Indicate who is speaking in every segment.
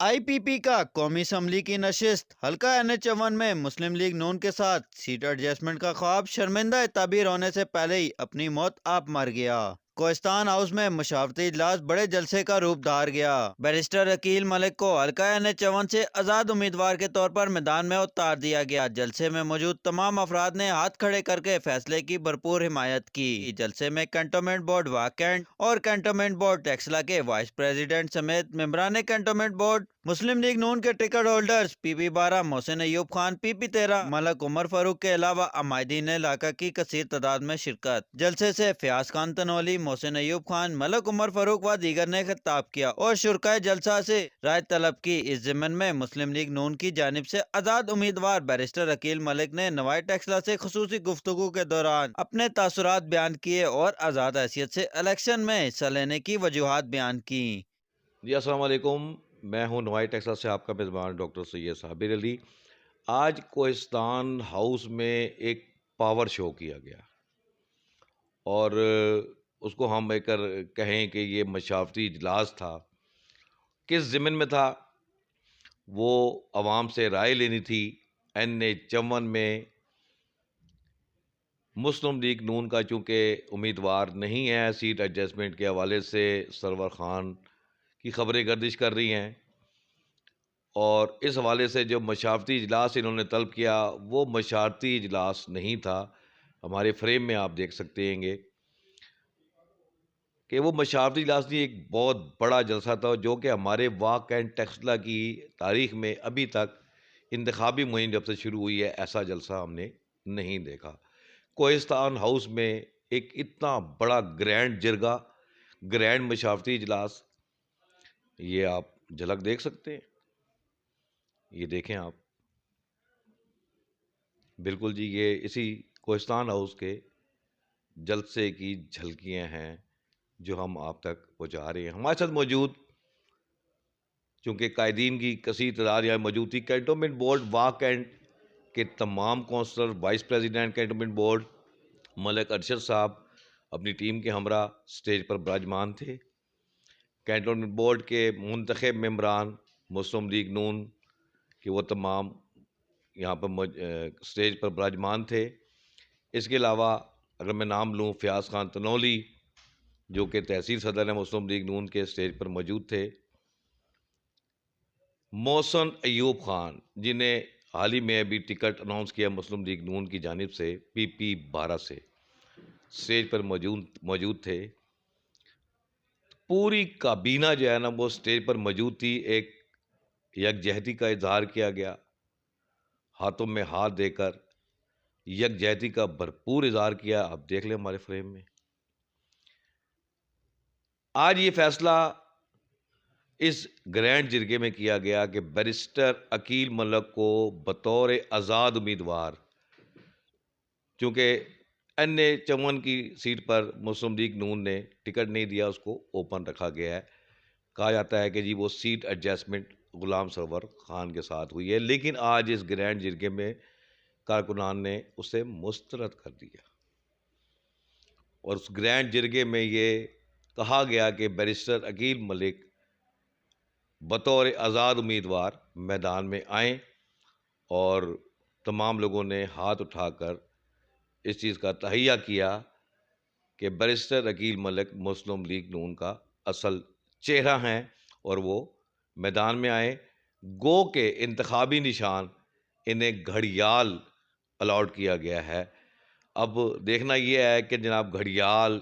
Speaker 1: IPP का कौमी assembly की नशिस्त हल्का NH-1 में मुस्लिम लीग नून के साथ सीट एडजस्टमेंट का ख्वाब शर्मिंदा ताबीर होने से पहले ही अपनी मौत आप मर गया। कोहिस्तान हाउस में मशावरती इजलास बड़े जलसे का रूप धार गया। बैरिस्टर अकील मलिक को हल्का NH-1 से आज़ाद उम्मीदवार के तौर पर मैदान में उतार दिया गया। जलसे में मौजूद तमाम अफराद ने हाथ खड़े करके फैसले की भरपूर हिमायत की। जलसे में कैंटोनमेंट बोर्ड वाकैंट और कैंटोनमेंट बोर्ड टेक्सला के वाइस प्रेसिडेंट समेत मेंबरान कैंटोनमेंट बोर्ड, मुस्लिम लीग नून के ticket holders PP-12 Mohsin Ayub Khan, PP-13 Malik Umar Farooq के अलावा अमायदीन इलाका की कसीर तादाद में शिरकत। जलसे से फयाज खान तनोली, मोहसिन अयूब खान, मलक उमर फारूक व दीगर ने खिताब किया और शुरकाए जलसा से राय तलब की। इस ज़िमन में मुस्लिम लीग नून की जानिब से आज़ाद उम्मीदवार बैरिस्टर अकील मलिक ने नवाई टेक्सला से खुसूसी गुफ्तगू के दौरान अपने तासुरात बयान किए और आज़ाद हैसियत से इलेक्शन में हिस्सा लेने की वजूहात बयान की।
Speaker 2: जी अस्सलाम वालेकुम। मैं हूं नवाई टेक्सास से आपका मेज़बान डॉक्टर सैयद साबिर अली। आज कोहिस्तान हाउस में एक पावर शो किया गया और उसको हम एक कहें कि ये मशावरती इजलास था। किस ज़िमन में था? वो आवाम से राय लेनी थी। NH-1 में मुस्लिम लीग नून का चूँकि उम्मीदवार नहीं है, सीट एडजस्टमेंट के हवाले से सरवर खान की खबरें गर्दिश कर रही हैं और इस हवाले से जो मशावरती इजलास इन्होंने तलब किया वो मशावरती इजलास नहीं था। हमारे फ्रेम में आप देख सकते हैंगे कि वो मशावरती इजलास नहीं, एक बहुत बड़ा जलसा था जो कि हमारे वाक एंड टेक्सला की तारीख में अभी तक इंतखाबी मुहिम जब से शुरू हुई है ऐसा जलसा हमने नहीं देखा। कोहिस्तान हाउस में एक इतना बड़ा ग्रैंड जिरगा, ग्रैंड मशावरती इजलास, ये आप झलक देख सकते हैं। ये देखें आप, बिल्कुल जी, ये इसी कोहिस्तान हाउस के जलसे की झलकियां हैं जो हम आप तक पहुंचा रहे हैं। हमारे साथ मौजूद चूँकि कायदीन की कसीर तादाद यहाँ मौजूद थी। कैंटोनमेंट बोर्ड वाक कैंट के तमाम councillors, vice president cantonment board Malik Arshad sahab अपनी टीम के हमरा स्टेज पर विराजमान थे। कैंटोनमेंट बोर्ड के मुंतखब मेंबरान मुस्लिम लीग नून के वो तमाम यहाँ पर स्टेज पर विराजमान थे। इसके अलावा अगर मैं नाम लूँ, फयाज खान तनोली जो कि तहसील सदर है मुस्लिम लीग नून के, स्टेज पर मौजूद थे। मोहसिन अयूब खान जिन्हें हाल ही में अभी टिकट अनाउंस किया मुस्लिम लीग नून की जानिब से PP-12 से, स्टेज पर मौजूद थे। पूरी काबीना जो है ना वो स्टेज पर मौजूद थी। एक यकजहती का इजहार किया गया, हाथों में हाथ देकर यकजहती का भरपूर इजहार किया। आप देख लें हमारे फ्रेम में। आज ये फैसला इस ग्रैंड जिरगे में किया गया कि बैरिस्टर अकील मलिक को बतौर आज़ाद उम्मीदवार, चूँकि NH-1 की सीट पर मुस्लिम लीग नून ने टिकट नहीं दिया, उसको ओपन रखा गया है। कहा जाता है कि जी वो सीट एडजस्टमेंट गुलाम सरवर खान के साथ हुई है, लेकिन आज इस ग्रैंड जिरगे में कारकुनान ने उसे मुस्तरद कर दिया और उस ग्रैंड जिरगे में ये कहा गया कि बैरिस्टर अकील मलिक बतौर आज़ाद उम्मीदवार मैदान में आएँ और तमाम लोगों ने हाथ उठाकर इस चीज़ का तहैया किया कि बैरिस्टर अकील मलिक मुस्लिम लीग नून का असल चेहरा हैं और वो मैदान में आए। गो के इंतखाबी निशान इन्हें घड़ियाल अलॉट किया गया है। अब देखना ये है कि जनाब घड़ियाल,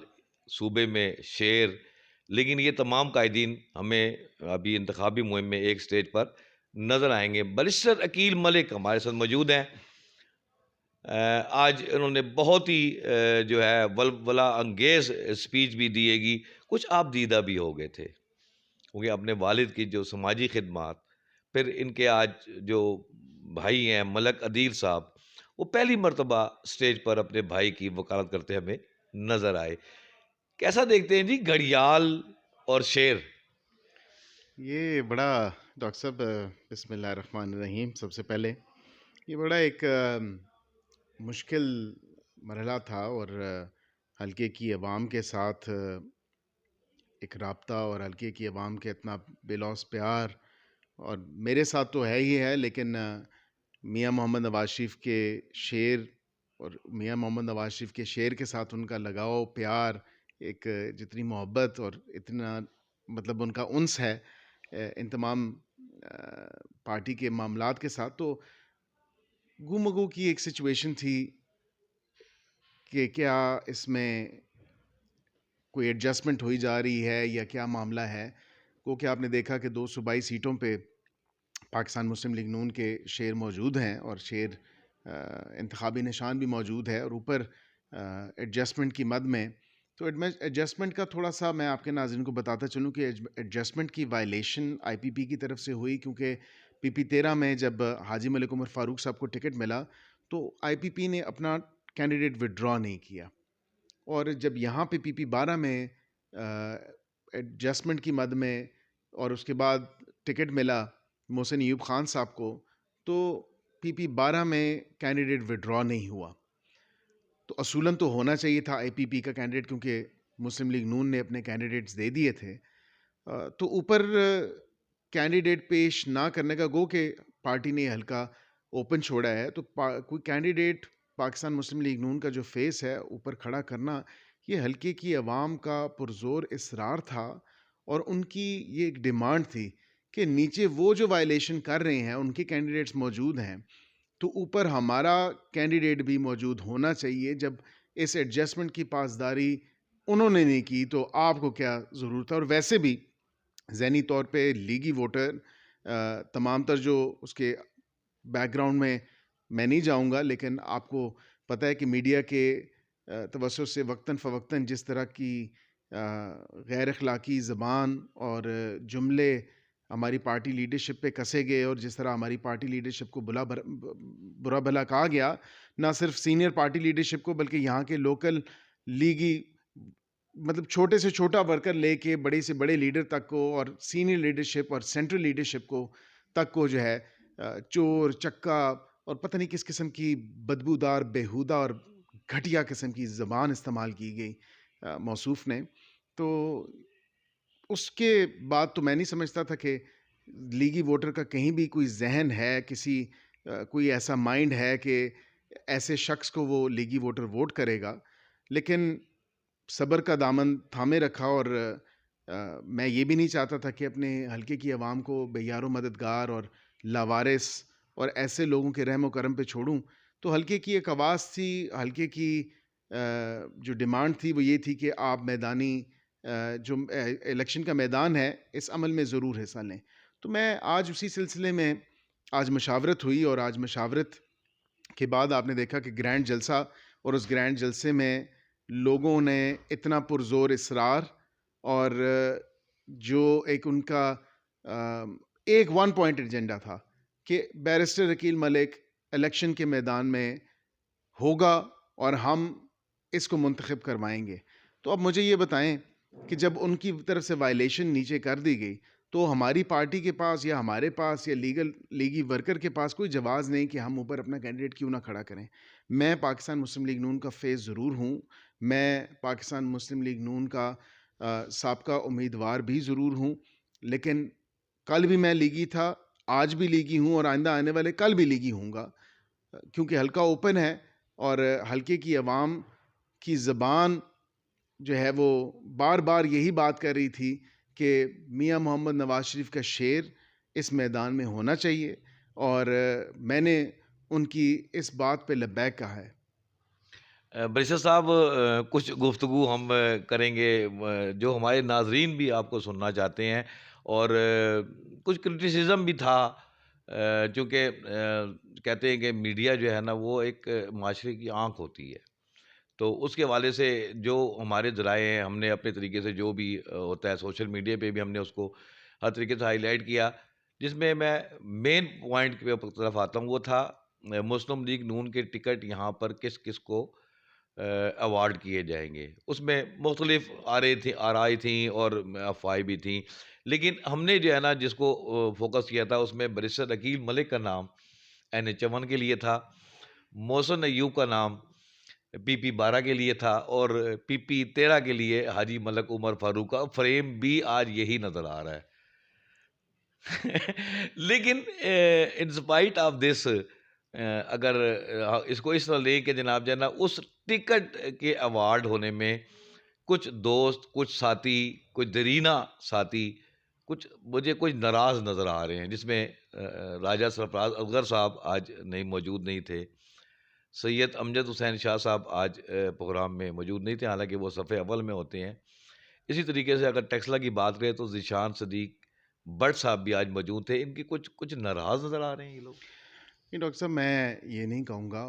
Speaker 2: सूबे में शेर, लेकिन ये तमाम कायदीन हमें अभी इंतखाबी मुहिम में एक स्टेज पर नज़र आएंगे। बैरिस्टर अकील मलिक हमारे साथ मौजूद हैं। आज उन्होंने बहुत ही जो है वलवला अंगेज स्पीच भी दिएगी। कुछ आप दीदा भी हो गए थे क्योंकि अपने वालिद की जो समाजी खिदमात, फिर इनके आज जो भाई हैं मलक अदील साहब, वो पहली मर्तबा स्टेज पर अपने भाई की वकालत करते हमें नजर आए। कैसा देखते हैं जी घड़ियाल और शेर?
Speaker 3: ये बड़ा डॉक्टर साहब, बिस्मिल्लाहिर्रहमानिर्रहीम। सबसे पहले ये बड़ा एक मुश्किल मरहला था और हल्के की अवाम के साथ एक राब्ता और हल्के की अवाम के इतना बेलौस प्यार और मेरे साथ तो है ही है, लेकिन मियाँ मोहम्मद नवाज़ शरीफ के शेर और मियाँ मोहम्मद नवाज़ शरीफ के शेर के साथ उनका लगाव, प्यार, एक जितनी मोहब्बत और इतना मतलब उनका उन्स है इन तमाम पार्टी के मामलात के साथ, तो गुमगु की एक सिचुएशन थी कि क्या इसमें कोई एडजस्टमेंट हुई जा रही है या क्या मामला है। क्योंकि आपने देखा कि 2 सूबाई सीटों पे पाकिस्तान मुस्लिम लीग नून के शेर मौजूद हैं और शेर इंतखाबी निशान भी मौजूद है, और ऊपर एडजस्टमेंट की मद में, तो एडजस्टमेंट का थोड़ा सा मैं आपके नाज़रीन को बताता चलूँ कि एडजस्टमेंट की वायलेशन आईपीपी की तरफ से हुई, क्योंकि पीपी 13 में जब हाजी मलिक उमर फ़ारूक साहब को टिकट मिला तो आईपीपी ने अपना कैंडिडेट विड्रॉ नहीं किया, और जब यहाँ पे पीपी 12 में एडजस्टमेंट की मद में और उसके बाद टिकट मिला मोहसिन अयूब ख़ान साहब को, तो पीपी 12 में कैंडिडेट विड्रॉ नहीं हुआ। तो असूलन तो होना चाहिए था आईपीपी का कैंडिडेट, क्योंकि मुस्लिम लीग नून ने अपने कैंडिडेट्स दे दिए थे। तो ऊपर कैंडिडेट पेश ना करने का, गो के पार्टी ने हल्का ओपन छोड़ा है, तो कोई कैंडिडेट पाकिस्तान मुस्लिम लीग नून का जो फेस है ऊपर खड़ा करना, ये हल्के की अवाम का पुरजोर इसरार था, और उनकी ये एक डिमांड थी कि नीचे वो जो वायलेशन कर रहे हैं उनके कैंडिडेट्स मौजूद हैं, तो ऊपर हमारा कैंडिडेट भी मौजूद होना चाहिए। जब इस एडजस्टमेंट की पासदारी उन्होंने नहीं की तो आपको क्या ज़रूरत है। और वैसे भी ज़हनी तौर पे लीगी वोटर तमाम तर जो उसके बैकग्राउंड में मैं नहीं जाऊंगा, लेकिन आपको पता है कि मीडिया के तवज्जुह से वक्तन फ़वक्तन जिस तरह की गैर अखलाकी ज़बान और जुमले हमारी पार्टी लीडरशिप पे कसे गए, और जिस तरह हमारी पार्टी लीडरशिप को बुरा भला कहा गया, ना सिर्फ सीनियर पार्टी लीडरशिप को बल्कि यहाँ के लोकल लीगी मतलब छोटे से छोटा वर्कर लेके बड़े से बड़े लीडर तक को, और सीनियर लीडरशिप और सेंट्रल लीडरशिप को तक को जो है चोर चक्का और पता नहीं किस किस्म की बदबूदार बेहुदा और घटिया किस्म की ज़बान इस्तेमाल की गई मौसूफ ने। तो उसके बाद तो मैं नहीं समझता था कि लीगी वोटर का कहीं भी कोई जहन है, किसी कोई ऐसा माइंड है कि ऐसे शख्स को वो लीगी वोटर वोट करेगा। लेकिन सब्र का दामन थामे रखा, और मैं ये भी नहीं चाहता था कि अपने हल्के की आवाम को बेयारो मददगार और लावारिस और ऐसे लोगों के रहम करम पे छोड़ूं। तो हल्के की एक आवाज़ थी, हल्के की जो डिमांड थी वो ये थी कि आप मैदानी जो इलेक्शन का मैदान है इस अमल में ज़रूर हिस्सा लें। तो मैं आज उसी सिलसिले में आज मशावरत हुई, और आज मशावरत के बाद आपने देखा कि ग्रैंड जलसा, और उस ग्रैंड जलसे में लोगों ने इतना पुरजोर इसरार और जो एक उनका एक वन पॉइंट एजेंडा था कि बैरिस्टर अकील मलिक इलेक्शन के मैदान में होगा और हम इसको मुंतखब करवाएंगे। तो अब मुझे ये बताएं कि जब उनकी तरफ से वायलेशन नीचे कर दी गई, तो हमारी पार्टी के पास या हमारे पास या लीगी वर्कर के पास कोई जवाज़ नहीं कि हम ऊपर अपना कैंडिडेट क्यों ना खड़ा करें। मैं पाकिस्तान मुस्लिम लीग नून का फेस ज़रूर हूँ, मैं पाकिस्तान मुस्लिम लीग नून का साबका उम्मीदवार भी ज़रूर हूँ, लेकिन कल भी मैं लीगी था, आज भी लीगी हूँ और आइंदा आने वाले कल भी लीगी हूँगा, क्योंकि हल्का ओपन है और हल्के की आवाम की ज़बान जो है वो बार बार यही बात कर रही थी कि मियाँ मोहम्मद नवाज़ शरीफ का शेर इस मैदान में होना चाहिए, और मैंने उनकी इस बात पे लब्बैक कहा है।
Speaker 2: बैरिस्टर साहब, कुछ गुफ्तगू हम करेंगे जो हमारे नाजरीन भी आपको सुनना चाहते हैं, और कुछ क्रिटिसिज्म भी था, क्योंकि कहते हैं कि मीडिया जो है ना वो एक माशरे की आंख होती है, तो उसके हवाले से जो हमारे ज़राए हैं, हमने अपने तरीके से जो भी होता है सोशल मीडिया पे भी हमने उसको हर तरीके से हाईलाइट किया, जिसमें मैं मेन पॉइंट पे तरफ आता हूँ। वो था मुस्लिम लीग नून के टिकट यहाँ पर किस किस को अवार्ड किए जाएंगे। उसमें मुख्तलिफ आराई थी और अफवाहें भी थी, लेकिन हमने जो है ना जिसको फोकस किया था उसमें बैरिस्टर अकील मलिक का नाम NH1 के लिए था, मोहसिन अयूब का नाम PP 12 के लिए था, और PP 13 के लिए हाजी मलिक उमर फारूक का फ्रेम भी आज यही नज़र आ रहा है। लेकिन इन स्पाइट ऑफ दिस अगर इसको इस तरह लें कि जनाब जो है ना उस टिकट के अवार्ड होने में कुछ दोस्त, कुछ साथी, कुछ दरीना साथी, कुछ मुझे कुछ नाराज़ नज़र आ रहे हैं, जिसमें राजा सरफराज असगर साहब आज नहीं मौजूद नहीं थे। सैयद अमजद हुसैन शाह साहब आज प्रोग्राम में मौजूद नहीं थे, हालाँकि वो सफ़े अव्वल में होते हैं। इसी तरीके से अगर टेस्ला की बात करें तो ज़ीशान सदीक भट्ट साहब भी आज मौजूद थे। इनकी कुछ कुछ नाराज़ नज़र आ रहे हैं ये लोग।
Speaker 3: नहीं डॉक्टर साहब, मैं ये नहीं कहूँगा।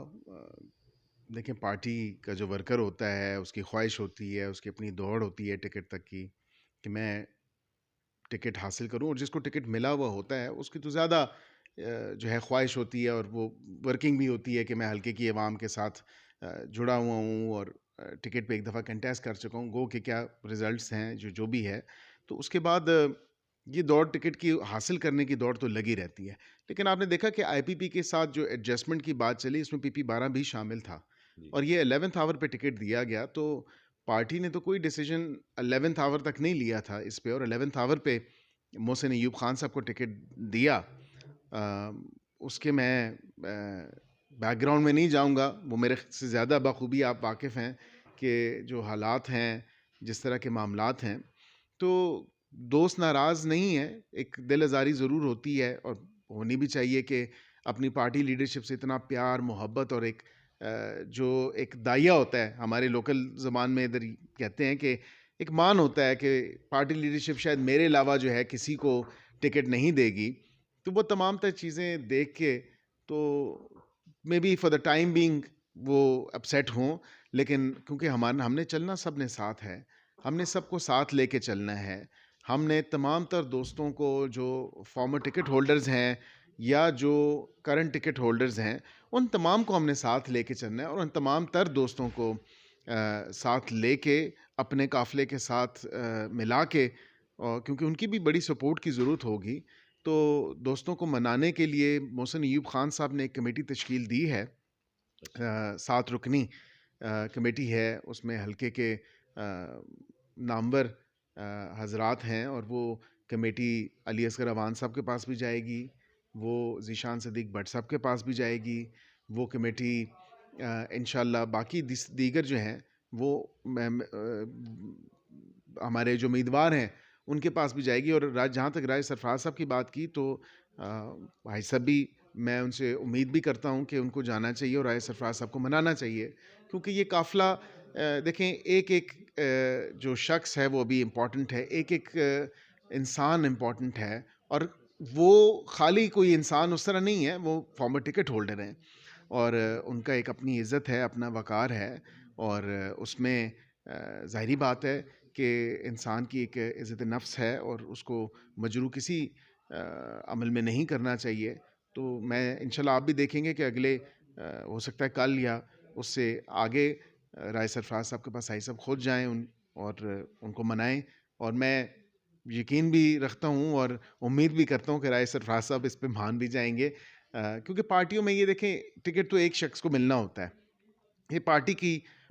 Speaker 3: देखिए, पार्टी का जो वर्कर होता है उसकी ख्वाहिश होती है, उसकी अपनी दौड़ होती है टिकट तक की, कि मैं टिकट हासिल करूं, और जिसको टिकट मिला हुआ होता है उसकी तो ज़्यादा जो है ख्वाहिश होती है, और वो वर्किंग भी होती है कि मैं हल्के की आवाम के साथ जुड़ा हुआ हूँ, और टिकट पे एक दफ़ा कंटेस्ट कर चुका हूँ, गो कि क्या रिजल्ट्स हैं जो जो भी है। तो उसके बाद ये दौड़ टिकट की हासिल करने की दौड़ तो लगी रहती है। लेकिन आपने देखा कि आईपीपी के साथ जो एडजस्टमेंट की बात चली, इसमें पीपी 12 भी शामिल था,
Speaker 2: जी।
Speaker 3: और ये 11th आवर पे टिकट दिया गया। तो पार्टी ने तो कोई डिसीजन 11th आवर तक नहीं लिया था इस पे, और 11th आवर पे मोहसिन अय्यूब खान साहब को टिकट दिया। उसके मैं बैकग्राउंड में नहीं जाऊंगा, वो मेरे से ज़्यादा बखूबी आप वाकिफ़ हैं कि जो हालात हैं, जिस तरह के मामलात हैं। तो दोस्त नाराज़ नहीं है, एक दिल आज़ारी ज़रूर होती है, और होनी भी चाहिए कि अपनी पार्टी लीडरशिप से इतना प्यार, मोहब्बत, और एक जो एक दाइया होता है, हमारे लोकल ज़बान में इधर कहते हैं कि एक मान होता है कि पार्टी लीडरशिप शायद मेरे अलावा जो है किसी को टिकट नहीं देगी। तो वो तमाम तर चीज़ें देख के तो may be for the time being वो अपसेट हों, लेकिन क्योंकि हमने चलना सबने साथ है, हमने सबको साथ लेके चलना है। हमने तमाम तर दोस्तों को, जो फॉर्मर टिकट होल्डर्स हैं या जो करंट टिकट होल्डर्स हैं, उन तमाम को हमने साथ लेके चलना है, और उन तमाम तर दोस्तों को साथ लेके अपने काफ़िले के साथ मिला के, क्योंकि उनकी भी बड़ी सपोर्ट की ज़रूरत होगी। तो दोस्तों को मनाने के लिए मोहसिन अय्यूब खान साहब ने एक कमेटी तश्कील दी है। 7 रुकनी कमेटी है, उसमें हल्के के नामवर हज़रात हैं, और वो कमेटी अली असगर अवान साहब के पास भी जाएगी, वो ज़ीशान सदीक भट्ट साहब के पास भी जाएगी, वो कमेटी इंशाल्लाह बाकी दीगर जो हैं वो हमारे जो उम्मीदवार हैं उनके पास भी जाएगी। और जहाँ तक राय सरफराज साहब की बात की, तो भाई साहब भी, मैं उनसे उम्मीद भी करता हूँ कि उनको जाना चाहिए और राय सरफराज साहब को मनाना चाहिए, क्योंकि ये काफ़िला देखें, एक एक जो शख्स है वो भी इम्पोर्टेंट है, एक एक इंसान इम्पोर्टेंट है, और वो खाली कोई इंसान उस तरह नहीं है, वो फॉर्मर टिकट होल्डर हैं, और उनका एक अपनी इज़्ज़त है, अपना वक़ार है, और उसमें ज़ाहिरी बात है कि इंसान की एक इज़्ज़त नफ्स है, और उसको मजरूह किसी अमल में नहीं करना चाहिए। तो मैं इंशाल्लाह, आप भी देखेंगे कि अगले हो सकता है कल या उससे आगे राय सरफराज साहब के पास आई साहब खुद जाएँ और उनको मनाएँ, और मैं यकीन भी रखता हूँ और उम्मीद भी करता हूँ कि राय सरफराज साहब इस पे मान भी जाएँगे। क्योंकि पार्टियों में ये देखें, टिकट तो एक शख्स को मिलना होता है। ये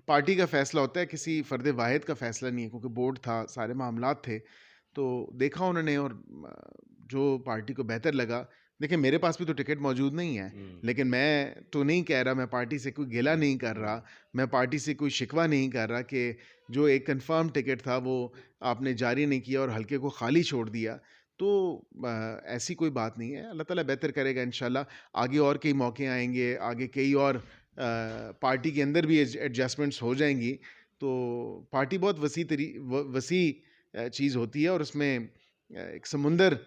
Speaker 3: पार्टी का फ़ैसला होता है, किसी फ़र्द वाहिद का फ़ैसला नहीं है, क्योंकि बोर्ड था, सारे मामलात थे। तो देखा उन्होंने, और जो पार्टी को बेहतर लगा। देखिए, मेरे पास भी तो टिकट मौजूद नहीं है,
Speaker 2: हुँ।
Speaker 3: लेकिन मैं तो नहीं कह रहा, मैं पार्टी से कोई गिला नहीं कर रहा, मैं पार्टी से कोई शिकवा नहीं कर रहा कि जो एक कन्फर्म टिकट था वो आपने जारी नहीं किया और हल्के को खाली छोड़ दिया। तो ऐसी कोई बात नहीं है, अल्लाह ताला बेहतर करेगा इंशाल्लाह। आगे और कई मौके आएँगे, आगे कई और पार्टी के अंदर भी एडजस्टमेंट्स हो जाएँगी। तो पार्टी बहुत वसी चीज़ होती है, और उसमें एक समुंदर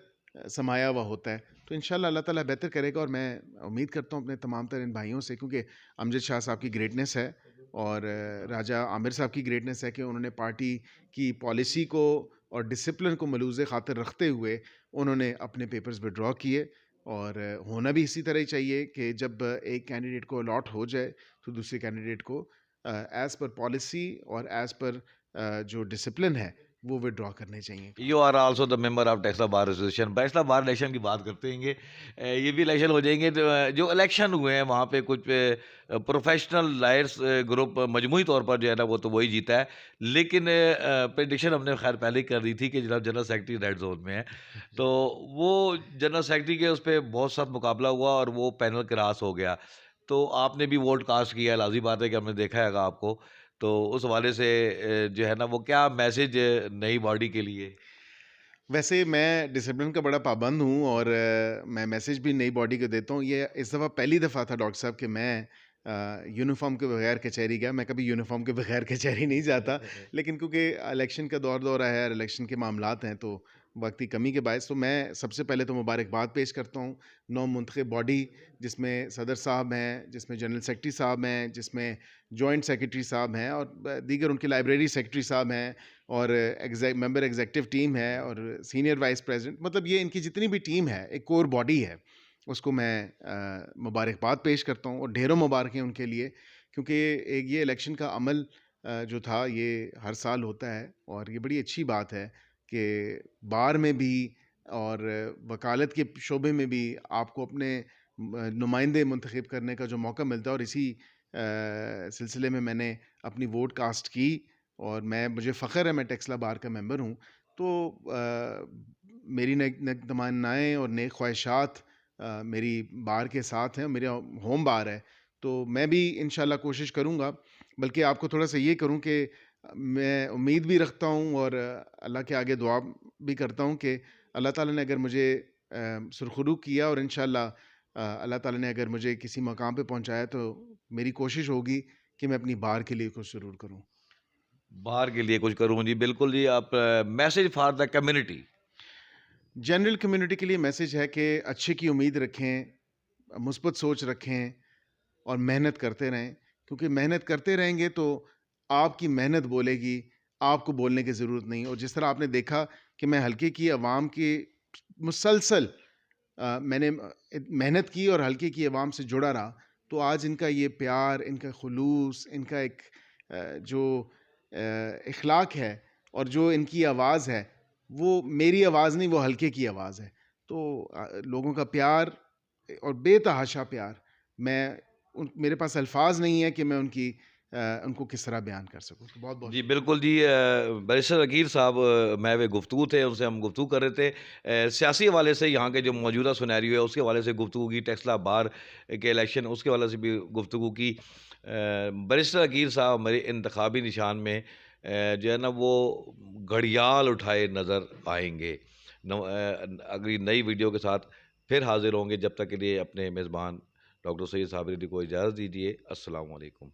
Speaker 3: समाया हुआ होता है। तो इंशाल्लाह अल्लाह ताला बेहतर करेगा, और मैं उम्मीद करता हूँ अपने तमाम तर इन भाइयों से, क्योंकि अमजद शाह साहब की ग्रेटनेस है, और राजा आमिर साहब की ग्रेटनेस है कि उन्होंने पार्टी की पॉलिसी को और डिसिप्लिन को मलूज़ ख़ातिर रखते हुए उन्होंने अपने पेपर्स विथड्रॉ किए। और होना भी इसी तरह ही चाहिए कि जब एक कैंडिडेट को अलॉट हो जाए, तो दूसरे कैंडिडेट को एज़ पर पॉलिसी और एज़ पर जो डिसिप्लिन है, वो विड्रॉ करने चाहिए।
Speaker 2: You are also the member of Taxila bar association. Taxila bar election की बात करते हैं, ये भी इलेक्शन हो जाएंगे। तो जो इलेक्शन हुए हैं वहाँ पे कुछ प्रोफेशनल लायर्स ग्रुप मजमूई तौर पर जो है ना वो तो वही जीता है, लेकिन प्रेडिक्शन हमने खैर पहले ही कर दी थी कि जनाब जनरल सेक्रेटरी रेड जोन में है, तो वो जनरल सेक्रेटरी के उस पर बहुत सख्त मुकाबला हुआ और वो पैनल क्रॉस हो गया। तो आपने भी वोट कास्ट किया, लाजी बात है कि हमने देखा है आपको। तो उस हवाले से जो है ना वो क्या मैसेज नई बॉडी के लिए?
Speaker 3: वैसे मैं डिसिप्लिन का बड़ा पाबंद हूँ और मैं मैसेज भी नई बॉडी को देता हूँ। ये इस दफ़ा पहली दफ़ा था डॉक्टर साहब कि मैं यूनिफ़ॉर्म के बगैर कचहरी गया। मैं कभी यूनिफ़ॉर्म के बगैर कचहरी नहीं जाता, लेकिन क्योंकि इलेक्शन का दौर है और इलेक्शन के मामलात हैं, तो वक्त की कमी के बायस तो मैं सबसे पहले तो मुबारकबाद पेश करता हूँ नौ मुंतखब बॉडी, जिसमें सदर साहब हैं, जिसमें जनरल सेक्रेटरी साहब हैं, जिसमें जॉइंट सेक्रेटरी साहब हैं और दीगर उनके लाइब्रेरी सेक्रेटरी साहब हैं और मेंबर एग्जीक्यूटिव टीम है और सीनियर वाइस प्रेसिडेंट, मतलब ये इनकी जितनी भी टीम है, एक कोर बॉडी है, उसको मैं मुबारकबाद पेश करता हूँ और ढेरों मुबारकें उनके लिए, क्योंकि एक ये इलेक्शन का अमल जो था ये हर साल होता है और ये बड़ी अच्छी बात है कि बार में भी और वकालत के शोबे में भी आपको अपने नुमाइंदे मुंतखब करने का जो मौका मिलता है, और इसी सिलसिले में मैंने अपनी वोट कास्ट की और मुझे फ़ख्र है मैं टेक्सला बार का मेंबर हूँ। तो मेरी नेक तमन्नाएँ और नेक ख्वाहिशात मेरी बार के साथ हैं, मेरा होम बार है। तो मैं भी इंशाल्लाह कोशिश करूँगा, बल्कि आपको थोड़ा-सा ये करूँ कि मैं उम्मीद भी रखता हूँ और अल्लाह के आगे दुआ भी करता हूँ कि अल्लाह ताला ने अगर मुझे सुरखरू किया और इंशाल्लाह अल्लाह ताला ने अगर मुझे किसी मकाम पे पहुँचाया, तो मेरी कोशिश होगी कि मैं अपनी बार के लिए कुछ ज़रूर करूँ।
Speaker 2: बाहर के लिए कुछ करूँ जी, बिल्कुल जी। आप message for the community.
Speaker 3: General community के लिए मैसेज है कि अच्छे की उम्मीद रखें, मुस्बत सोच रखें और मेहनत करते रहें, क्योंकि मेहनत करते रहेंगे तो आपकी मेहनत बोलेगी, आपको बोलने की ज़रूरत नहीं। और जिस तरह आपने देखा कि मैं हल्के की आवाम की मुसलसल मैंने मेहनत की और हल्के की आवाम से जुड़ा रहा, तो आज इनका ये प्यार, इनका खुलूस, इनका एक जो इखलाक है और जो इनकी आवाज़ है, वो मेरी आवाज़ नहीं, वो हल्के की आवाज़ है। तो लोगों का प्यार और बेतहाशा प्यार, मेरे पास अल्फाज नहीं है कि मैं उनको किस तरह बयान कर सकूँ। तो बहुत-बहुत
Speaker 2: जी,
Speaker 3: शुक्रिया।
Speaker 2: बिल्कुल जी। बैरिस्टर अकील साहब महव गुफ्तगू थे, उनसे हम गुफ्तगू कर रहे थे। सियासी हवाले से यहाँ के जो मौजूदा सिनेरियो है, उसके हवाले से गुफ्तगू की, टेक्सला बार के इलेक्शन उसके हवाले से भी गुफ्तगू की। बैरिस्टर अकील साहब मेरे इंतखाबी निशान में जो है ना वो घड़ियाल उठाए नज़र आएँगे। अगली नई वीडियो के साथ फिर हाज़िर होंगे। जब तक के लिए अपने मेज़बान डॉक्टर सैयद साबिर को इजाज़त दीजिए। अस्सलामु अलैकुम।